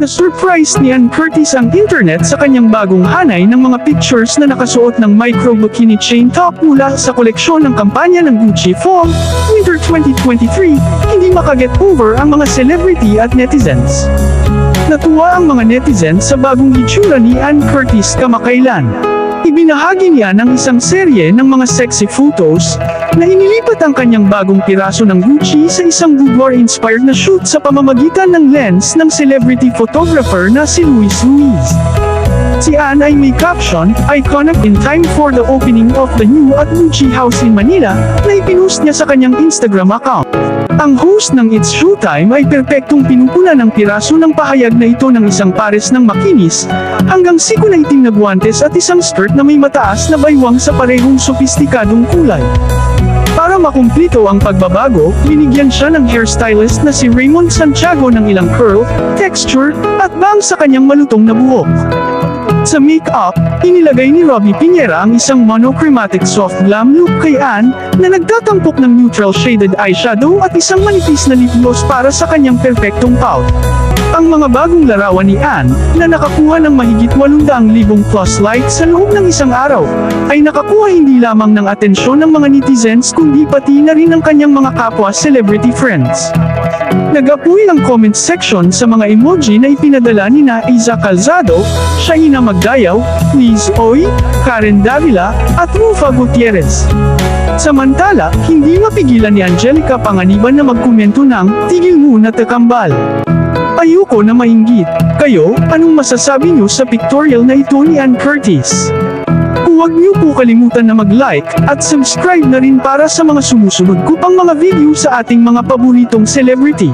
Na-surprise ni Ann Curtis ang internet sa kanyang bagong hanay ng mga pictures na nakasuot ng micro bikini chain top mula sa koleksyon ng kampanya ng Gucci Fall Winter 2023. Hindi makaget over ang mga celebrity at netizens. Natuwa ang mga netizens sa bagong itsura ni Ann Curtis kamakailan. Ibinahagi niya ng isang serye ng mga sexy photos na inilipat ang kanyang bagong piraso ng Gucci sa isang boudoir-inspired na shoot sa pamamagitan ng lens ng celebrity photographer na si Luis Ruiz. Si Ann ay may caption, "Iconic in time for the opening of the new at Gucci house in Manila," na ipinost niya sa kanyang Instagram account. Ang host ng It's Showtime ay perpektong pinupuna ng piraso ng pahayag na ito ng isang pares ng makinis, hanggang siko na itim na guwantes at isang skirt na may mataas na baywang sa parehong sopistikadong kulay. Para makumplito ang pagbabago, binigyan siya ng hairstylist na si Raymond Santiago ng ilang curl, texture, at bang sa kanyang malutong na buhok. Sa make-up, inilagay ni Robbie Piñera ang isang monochromatic soft glam look kay Ann na nagtatampok ng neutral shaded eyeshadow at isang manipis na lip gloss para sa kanyang perpektong pout. Ang mga bagong larawan ni Ann, na nakakuha ng mahigit 800,000 plus likes sa loob ng isang araw, ay nakakuha hindi lamang ng atensyon ng mga netizens kundi pati na rin ng kanyang mga kapwa celebrity friends. Nag-apoy ang comment section sa mga emoji na ipinadala ni na Iza Calzado, Shaina Magdayaw, Liz Oy, Karen Davila, at Rufa Gutierrez. Samantala, hindi mapigilan ni Angelica Panganiban na magkomento ng, "Tigil muna takambal. Ayoko na mainggit." Kayo, anong masasabi niyo sa pictorial na ito ni Ann Curtis? Huwag niyo po kalimutan na mag-like at subscribe na rin para sa mga sumusunod ko pang mga video sa ating mga paboritong celebrity.